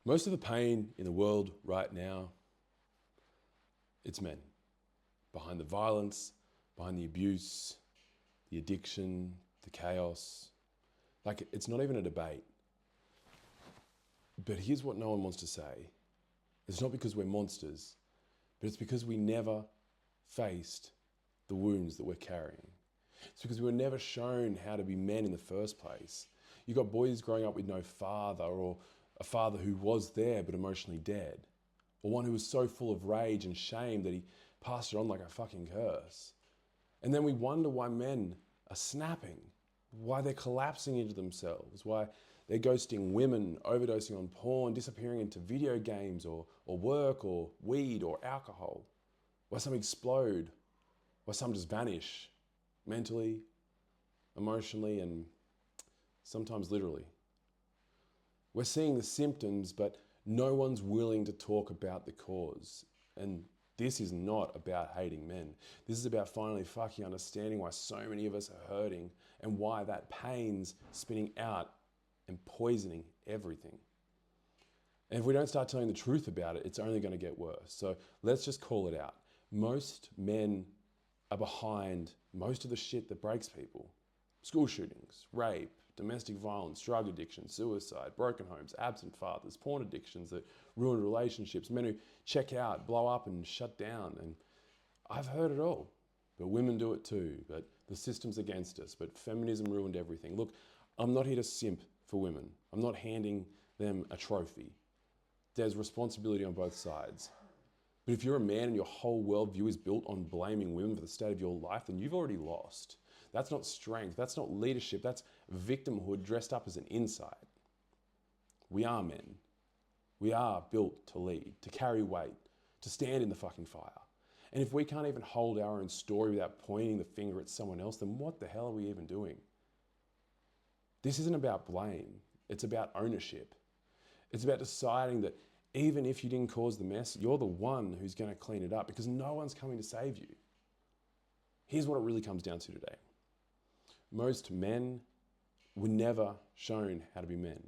Most of the pain in the world right now, it's men. Behind the violence, behind the abuse, the addiction, the chaos. Like, it's not even a debate. But here's what no one wants to say. It's not because we're monsters, but it's because we never faced the wounds that we're carrying. It's because we were never shown how to be men in the first place. You got boys growing up with no father, or a father who was there but emotionally dead, or one who was so full of rage and shame that he passed it on like a fucking curse. And then we wonder why men are snapping, why they're collapsing into themselves, why they're ghosting women, overdosing on porn, disappearing into video games or work or weed or alcohol, why some explode, why some just vanish mentally, emotionally, and sometimes literally. We're seeing the symptoms, but no one's willing to talk about the cause. And this is not about hating men. This is about finally fucking understanding why so many of us are hurting and why that pain's spinning out and poisoning everything. And if we don't start telling the truth about it, it's only going to get worse. So let's just call it out. Most men are behind most of the shit that breaks people. School shootings, rape, domestic violence, drug addiction, suicide, broken homes, absent fathers, porn addictions that ruin relationships, men who check out, blow up and shut down. And I've heard it all. But women do it too. But the system's against us. But feminism ruined everything. Look, I'm not here to simp for women. I'm not handing them a trophy. There's responsibility on both sides. But if you're a man and your whole worldview is built on blaming women for the state of your life, then you've already lost. That's not strength. That's not leadership. That's victimhood dressed up as an insight. We are men. We are built to lead, to carry weight, to stand in the fucking fire. And if we can't even hold our own story without pointing the finger at someone else, then what the hell are we even doing? This isn't about blame. It's about ownership. It's about deciding that even if you didn't cause the mess, you're the one who's going to clean it up because no one's coming to save you. Here's what it really comes down to today. Most men were never shown how to be men.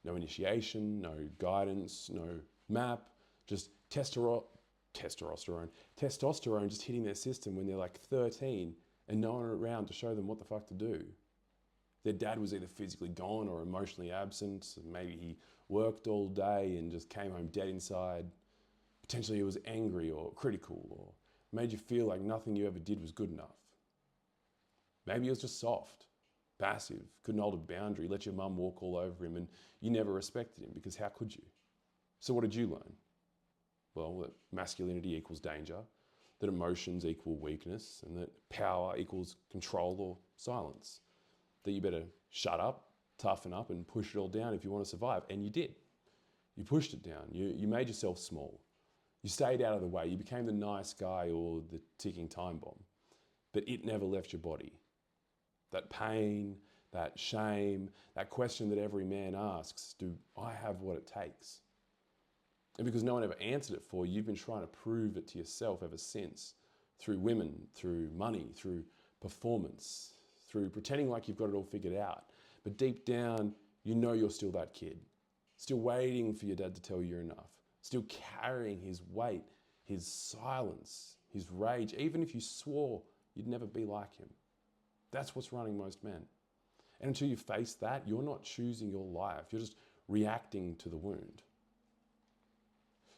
No initiation, no guidance, no map, just testosterone just hitting their system when they're like 13 and no one around to show them what the fuck to do. Their dad was either physically gone or emotionally absent. Maybe he worked all day and just came home dead inside. Potentially he was angry or critical or made you feel like nothing you ever did was good enough. Maybe he was just soft, passive, couldn't hold a boundary, let your mum walk all over him and you never respected him because how could you? So what did you learn? Well, that masculinity equals danger, that emotions equal weakness, and that power equals control or silence. That you better shut up, toughen up, and push it all down if you want to survive. And you did. You pushed it down. You made yourself small. You stayed out of the way. You became the nice guy or the ticking time bomb. But it never left your body. That pain, that shame, that question that every man asks, do I have what it takes? And because no one ever answered it for you, you've been trying to prove it to yourself ever since. Through women, through money, through performance, through pretending like you've got it all figured out. But deep down, you know you're still that kid. Still waiting for your dad to tell you you're enough. Still carrying his weight, his silence, his rage, even if you swore you'd never be like him. That's what's running most men. And until you face that, you're not choosing your life. You're just reacting to the wound.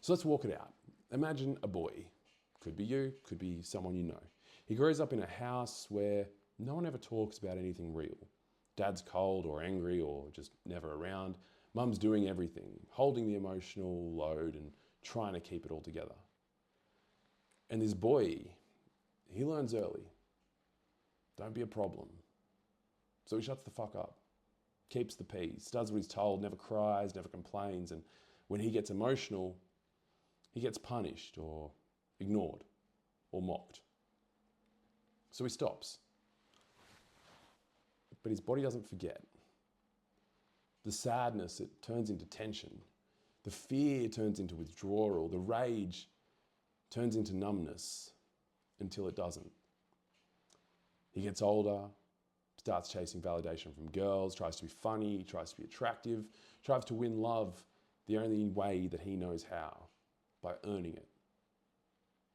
So let's walk it out. Imagine a boy. Could be you, could be someone you know. He grows up in a house where no one ever talks about anything real. Dad's cold or angry or just never around. Mum's doing everything, holding the emotional load and trying to keep it all together. And this boy, he learns early. Don't be a problem. So he shuts the fuck up, keeps the peace, does what he's told, never cries, never complains. And when he gets emotional, he gets punished or ignored or mocked. So he stops. But his body doesn't forget. The sadness, it turns into tension. The fear turns into withdrawal. The rage turns into numbness until it doesn't. He gets older, starts chasing validation from girls, tries to be funny, tries to be attractive, tries to win love the only way that he knows how, by earning it.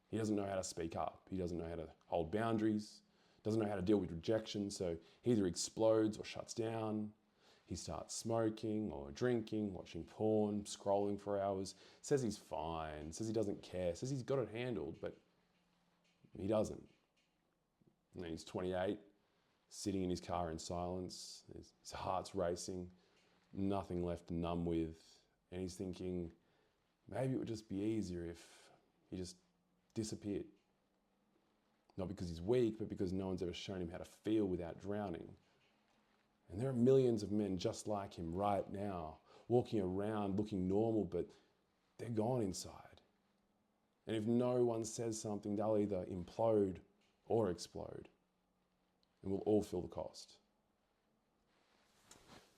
He doesn't know how to speak up. He doesn't know how to hold boundaries, doesn't know how to deal with rejection, so he either explodes or shuts down. He starts smoking or drinking, watching porn, scrolling for hours, says he's fine, says he doesn't care, says he's got it handled, but he doesn't. And then he's 28, sitting in his car in silence, his heart's racing, nothing left to numb with, and he's thinking, maybe it would just be easier if he just disappeared. Not because he's weak, but because no one's ever shown him how to feel without drowning. And there are millions of men just like him right now, walking around looking normal, but they're gone inside. And if no one says something, they'll either implode or explode. And we'll all feel the cost.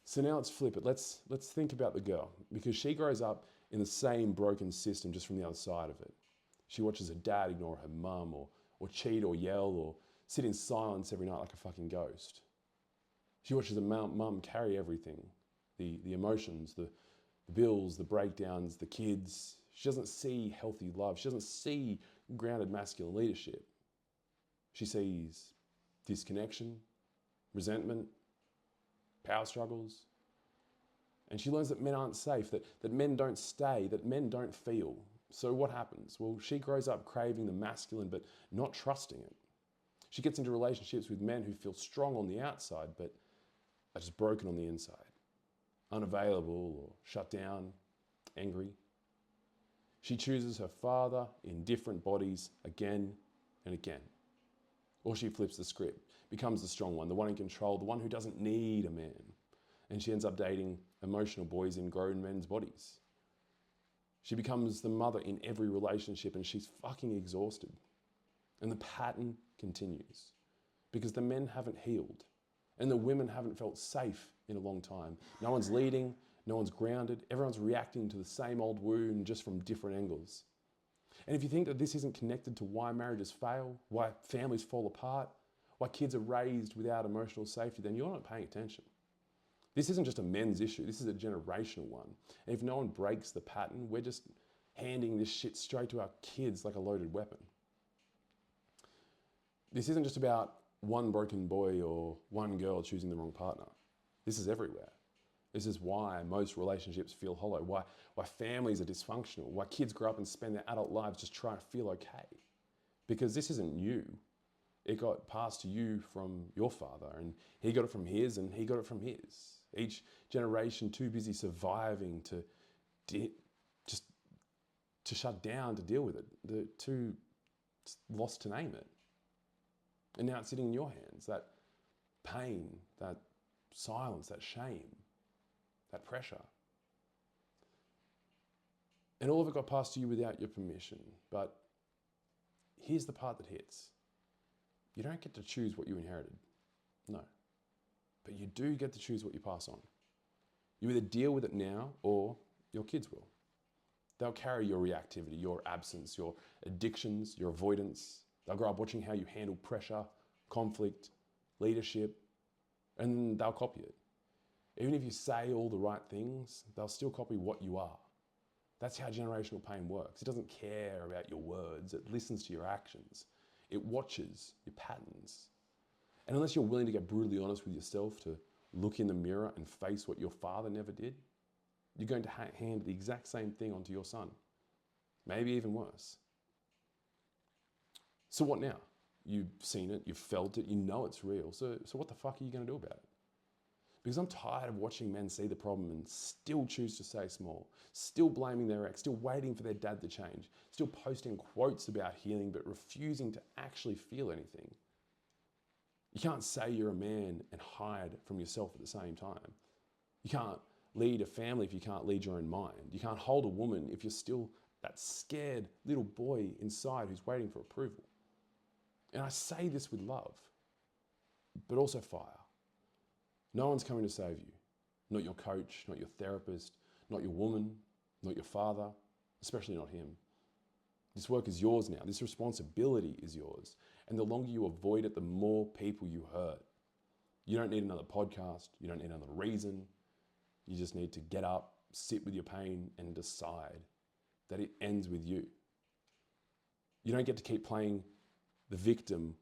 So now let's flip it. Let's think about the girl, because she grows up in the same broken system, just from the other side of it. She watches her dad ignore her mum, or cheat or yell or sit in silence every night like a fucking ghost. She watches her mum carry everything, the emotions, the bills, the breakdowns, the kids. She doesn't see healthy love. She doesn't see grounded masculine leadership. She sees disconnection, resentment, power struggles. And she learns that men aren't safe, that men don't stay, that men don't feel. So what happens? Well, she grows up craving the masculine, but not trusting it. She gets into relationships with men who feel strong on the outside, but are just broken on the inside. Unavailable or shut down, angry. She chooses her father in different bodies again and again. Or she flips the script, becomes the strong one, the one in control, the one who doesn't need a man. And she ends up dating emotional boys in grown men's bodies. She becomes the mother in every relationship, and she's fucking exhausted. And the pattern continues because the men haven't healed and the women haven't felt safe in a long time. No one's leading, no one's grounded, everyone's reacting to the same old wound just from different angles. And if you think that this isn't connected to why marriages fail, why families fall apart, why kids are raised without emotional safety, then you're not paying attention. This isn't just a men's issue, this is a generational one. And if no one breaks the pattern, we're just handing this shit straight to our kids like a loaded weapon. This isn't just about one broken boy or one girl choosing the wrong partner. This is everywhere. This is why most relationships feel hollow, why families are dysfunctional, why kids grow up and spend their adult lives just trying to feel okay. Because this isn't new. It got passed to you from your father, and he got it from his, and he got it from his. Each generation too busy surviving to shut down, to deal with it, too lost to name it. And now it's sitting in your hands, that pain, that silence, that shame, that pressure. And all of it got passed to you without your permission. But here's the part that hits. You don't get to choose what you inherited. No. But you do get to choose what you pass on. You either deal with it now or your kids will. They'll carry your reactivity, your absence, your addictions, your avoidance. They'll grow up watching how you handle pressure, conflict, leadership, and they'll copy it. Even if you say all the right things, they'll still copy what you are. That's how generational pain works. It doesn't care about your words. It listens to your actions. It watches your patterns. And unless you're willing to get brutally honest with yourself, to look in the mirror and face what your father never did, you're going to hand the exact same thing onto your son. Maybe even worse. So what now? You've seen it, you've felt it, you know it's real. So what the fuck are you going to do about it? Because I'm tired of watching men see the problem and still choose to stay small, still blaming their ex, still waiting for their dad to change, still posting quotes about healing but refusing to actually feel anything. You can't say you're a man and hide from yourself at the same time. You can't lead a family if you can't lead your own mind. You can't hold a woman if you're still that scared little boy inside who's waiting for approval. And I say this with love, but also fire. No one's coming to save you. Not your coach, not your therapist, not your woman, not your father, especially not him. This work is yours now. This responsibility is yours. And the longer you avoid it, the more people you hurt. You don't need another podcast. You don't need another reason. You just need to get up, sit with your pain and decide that it ends with you. You don't get to keep playing the victim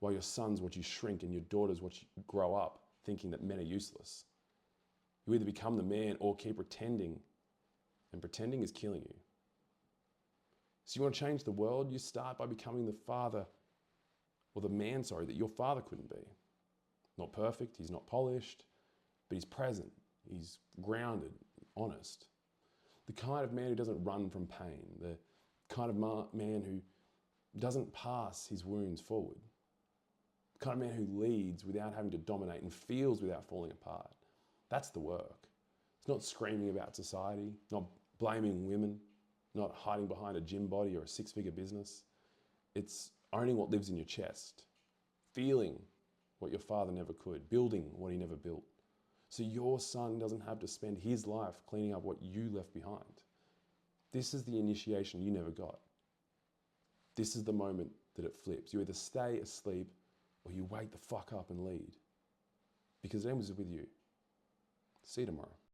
while your sons watch you shrink and your daughters watch you grow up thinking that men are useless. You either become the man or keep pretending, and pretending is killing you. So you want to change the world? You start by becoming the father, or the man, that your father couldn't be. Not perfect, he's not polished, but he's present, he's grounded, honest. The kind of man who doesn't run from pain, the kind of man who doesn't pass his wounds forward. The kind of man who leads without having to dominate and feels without falling apart. That's the work. It's not screaming about society, not blaming women, not hiding behind a gym body or a six-figure business. It's owning what lives in your chest, feeling what your father never could, building what he never built. So your son doesn't have to spend his life cleaning up what you left behind. This is the initiation you never got. This is the moment that it flips. You either stay asleep or you wake the fuck up and lead. Because it ends with you. See you tomorrow.